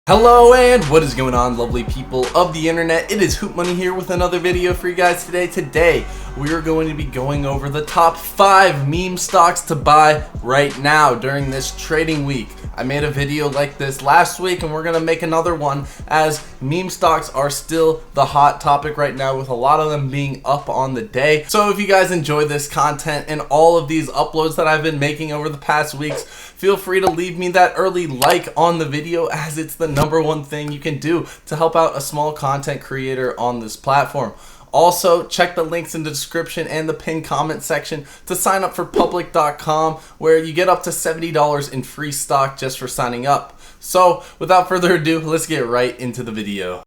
Hello and what is going on, lovely people of the internet? It is HOOTMONEY here with another video for you guys today. Today we are going to be going over the top 5 meme stocks to buy right now during this trading week. I made a video like this last week and we're going to make another one, as meme stocks are still the hot topic right now, with a lot of them being up on the day. So if you guys enjoy this content and all of these uploads that I've been making over the past weeks, feel free to leave me that early like on the video, as it's the #1 thing you can do to help out a small content creator on this platform. Also, check the links in the description and the pinned comment section to sign up for public.com, where you get up to $70 in free stock just for signing up. So without further ado, let's get right into the video.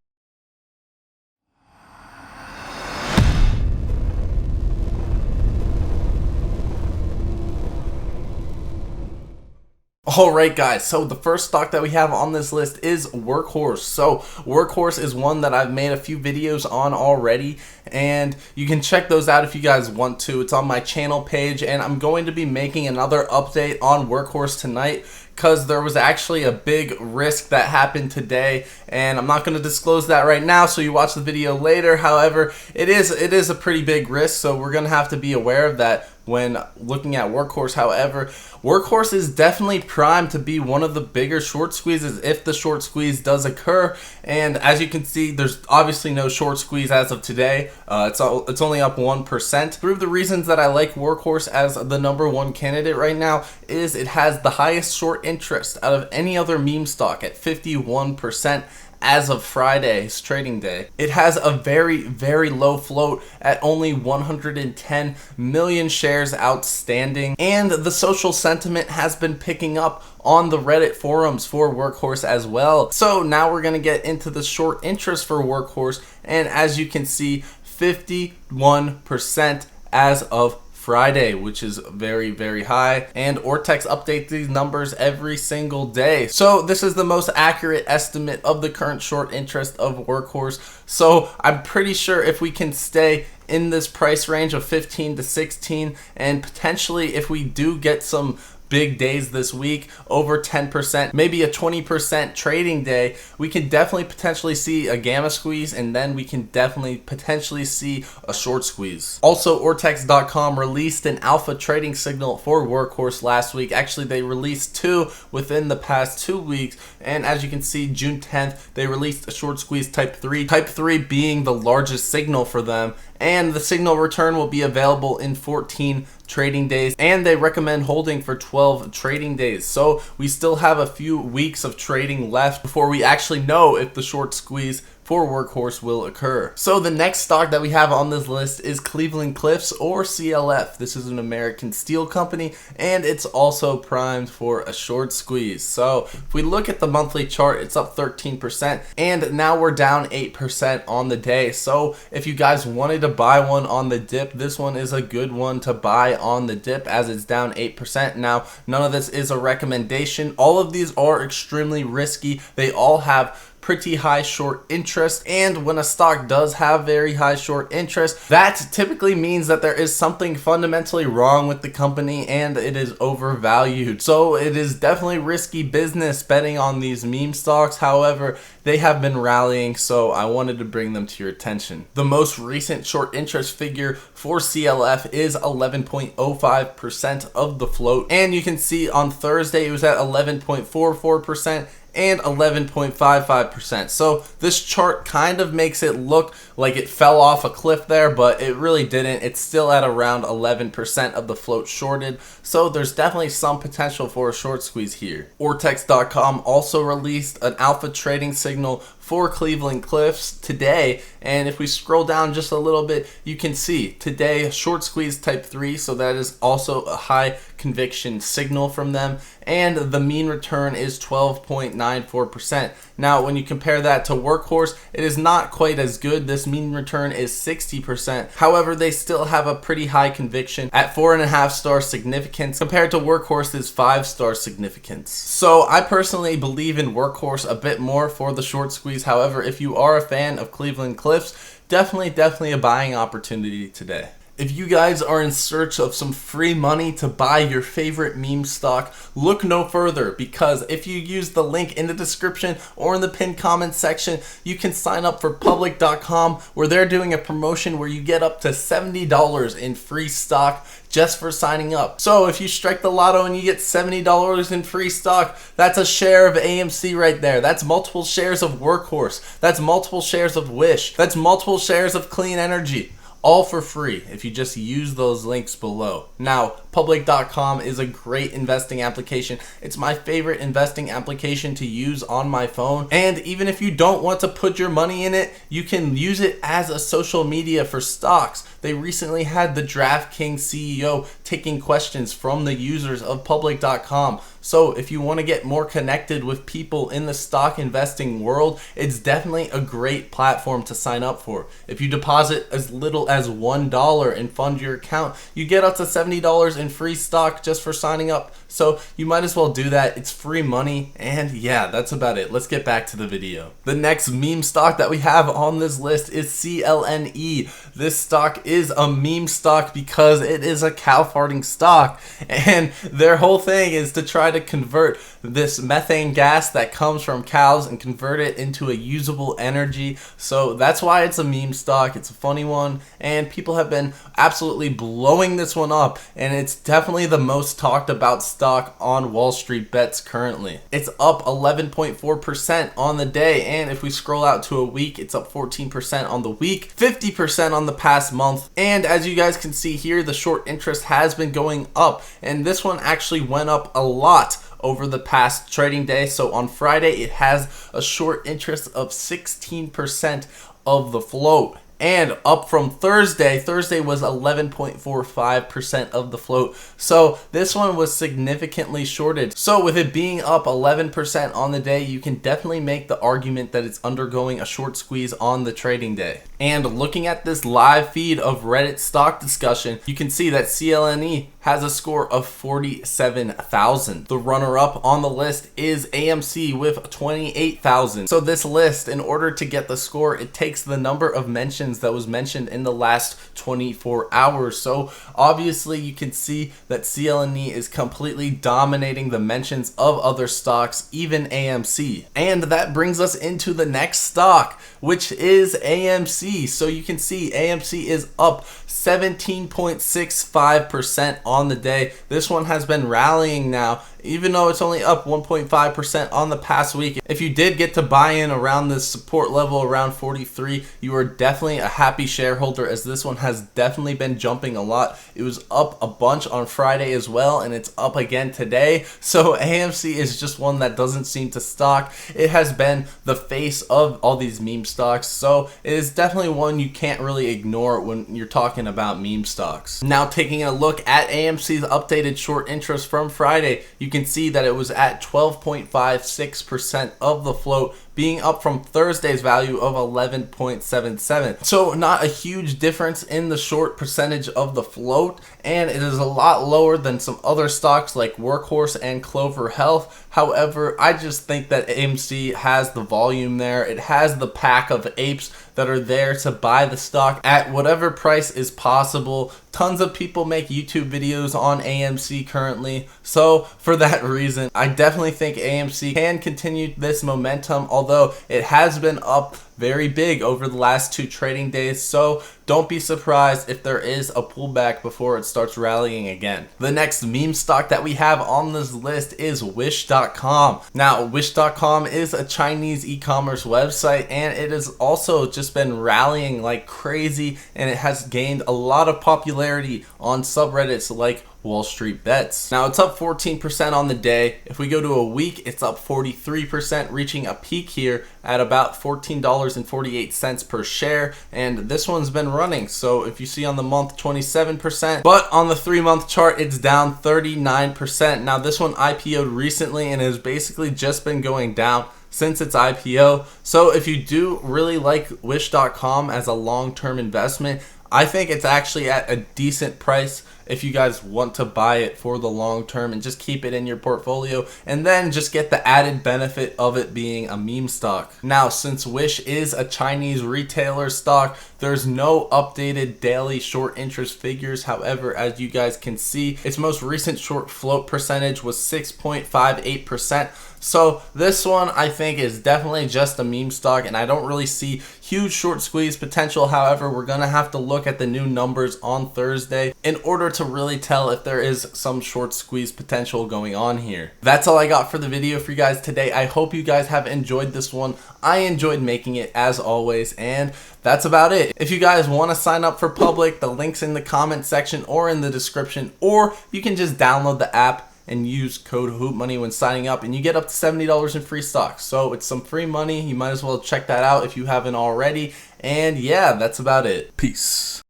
Alright guys, so the first stock that we have on this list is Workhorse. So Workhorse is one that I've made a few videos on already, and you can check those out if you guys want to. It's on my channel page, and I'm going to be making another update on Workhorse tonight, because there was actually a big risk that happened today, and I'm not going to disclose that right now, so you watch the video later. However, it is a pretty big risk, so we're going to have to be aware of that when looking at Workhorse. However, Workhorse is definitely primed to be one of the bigger short squeezes if the short squeeze does occur, and as you can see, there's obviously no short squeeze as of today. It's only up 1%. Three of the reasons that I like Workhorse as the #1 candidate right now is it has the highest short interest out of any other meme stock at 51% as of Friday's trading day. It has a very low float at only 110 million shares outstanding, and the social sentiment has been picking up on the Reddit forums for Workhorse as well. So now we're going to get into the short interest for Workhorse, and as you can see, 51% as of Friday, which is very high, and Ortex updates these numbers every single day. So this is the most accurate estimate of the current short interest of Workhorse. So I'm pretty sure if we can stay in this price range of 15 to 16, and potentially if we do get some big days this week, over 10%, maybe a 20% trading day, we can definitely potentially see a gamma squeeze, and then we can definitely potentially see a short squeeze. Also, Ortex.com released an alpha trading signal for Workhorse last week. Actually, they released 2 within the past 2 weeks, and as you can see, June 10th, they released a short squeeze type 3, type 3 being the largest signal for them, and the signal return will be available in 14 trading days, and they recommend holding for 12 trading days. So we still have a few weeks of trading left before we actually know if the short squeeze for Workhorse will occur. So the next stock that we have on this list is Cleveland-Cliffs, or CLF. This is an American steel company, and it's also primed for a short squeeze. So if we look at the monthly chart, it's up 13%, and now we're down 8% on the day. So if you guys wanted to buy one on the dip, this one is a good one to buy on the dip, as it's down 8%. Now, none of this is a recommendation. All of these are extremely risky. They all have pretty high short interest, and when a stock does have very high short interest, that typically means that there is something fundamentally wrong with the company and it is overvalued. So it is definitely risky business betting on these meme stocks. However, they have been rallying, so I wanted to bring them to your attention. The most recent short interest figure for CLF is 11.05% of the float, and you can see on Thursday it was at 11.44% and 11.55%. So this chart kind of makes it look like it fell off a cliff there, but it really didn't. It's still at around 11% of the float shorted, so there's definitely some potential for a short squeeze here. Ortex.com also released an alpha trading signal for Cleveland-Cliffs today, and if we scroll down just a little bit, you can see today short squeeze type 3, so that is also a high conviction signal from them, and the mean return is 12.94%. Now when you compare that to Workhorse, it is not quite as good. This mean return is 60%. However, they still have a pretty high conviction at 4.5 star significance compared to Workhorse's 5-star significance. So I personally believe in Workhorse a bit more for the short squeeze. However, if you are a fan of Cleveland-Cliffs, definitely a buying opportunity today. If you guys are in search of some free money to buy your favorite meme stock, look no further, because if you use the link in the description or in the pinned comment section, you can sign up for public.com, where they're doing a promotion where you get up to $70 in free stock just for signing up. So if you strike the lotto and you get $70 in free stock, that's a share of AMC right there. That's multiple shares of Workhorse. That's multiple shares of Wish. That's multiple shares of Clean Energy. All for free if you just use those links below. Now, public.com is a great investing application. It's my favorite investing application to use on my phone. And even if you don't want to put your money in it, you can use it as a social media for stocks. They recently had the DraftKings CEO taking questions from the users of public.com. So if you want to get more connected with people in the stock investing world, it's definitely a great platform to sign up for. If you deposit as little as $1 and fund your account, you get up to $70 in free stock just for signing up. So you might as well do that. It's free money. And yeah, that's about it. Let's get back to the video. The next meme stock that we have on this list is CLNE. This stock is a meme stock because it is a cow farting stock. And their whole thing is to try to convert this methane gas that comes from cows and convert it into a usable energy. So that's why it's a meme stock. It's a funny one, and people have been absolutely blowing this one up, and it's definitely the most talked about stock on Wall Street Bets currently. It's up 11.4% on the day, and if we scroll out to a week, it's up 14% on the week, 50% on the past month. And as you guys can see here, the short interest has been going up, and this one actually went up a lot over the past trading day. So on Friday, it has a short interest of 16% of the float. And up from Thursday was 11.45% of the float. So this one was significantly shorted. So with it being up 11% on the day, you can definitely make the argument that it's undergoing a short squeeze on the trading day. And looking at this live feed of Reddit stock discussion, you can see that CLNE has a score of 47,000. The runner-up on the list is AMC with 28,000. So this list, in order to get the score, it takes the number of mentions that was mentioned in the last 24 hours. So obviously you can see that CLNE is completely dominating the mentions of other stocks, even AMC. And that brings us into the next stock, which is AMC. So you can see AMC is up 17.65% on the day. This one has been rallying now, even though it's only up 1.5% on the past week. If you did get to buy in around this support level around 43, you are definitely a happy shareholder, as this one has definitely been jumping a lot. It was up a bunch on Friday as well, and it's up again today. So AMC is just one that doesn't seem to stock. It has been the face of all these meme stocks, so it is definitely one you can't really ignore when you're talking about meme stocks. Now, taking a look at AMC's updated short interest from Friday, you can see that it was at 12.56% of the float, being up from Thursday's value of 11.77. So not a huge difference in the short percentage of the float, and it is a lot lower than some other stocks like Workhorse and Clover Health. However, I just think that AMC has the volume there. It has the pack of apes that are there to buy the stock at whatever price is possible. Tons of people make YouTube videos on AMC currently. So for that reason, I definitely think AMC can continue this momentum, although it has been up very big over the last 2 trading days, so don't be surprised if there is a pullback before it starts rallying again. The next meme stock that we have on this list is Wish.com. Now, Wish.com is a Chinese e-commerce website, and it has also just been rallying like crazy, and it has gained a lot of popularity on subreddits like Wall Street Bets. Now, it's up 14% on the day. If we go to a week, it's up 43%, reaching a peak here at about $14.48 per share, and this one's been running. So if you see on the month, 27%, but on the 3-month chart, it's down 39%. Now, this one IPO'd recently and has basically just been going down since its IPO. So if you do really like Wish.com as a long-term investment, I think it's actually at a decent price if you guys want to buy it for the long term and just keep it in your portfolio, and then just get the added benefit of it being a meme stock. Now, since Wish is a Chinese retailer stock, there's no updated daily short interest figures. However, as you guys can see, its most recent short float percentage was 6.58%. So this one I think is definitely just a meme stock, and I don't really see huge short squeeze potential. However, we're gonna have to look at the new numbers on Thursday in order to really tell if there is some short squeeze potential going on here. That's all I got for the video for you guys today. I hope you guys have enjoyed this one. I enjoyed making it as always, and that's about it. If you guys want to sign up for Public, the link's in the comment section or in the description, or you can just download the app and use code HOOTMONEY when signing up, and you get up to $70 in free stocks. So it's some free money. You might as well check that out if you haven't already. And yeah, that's about it. Peace.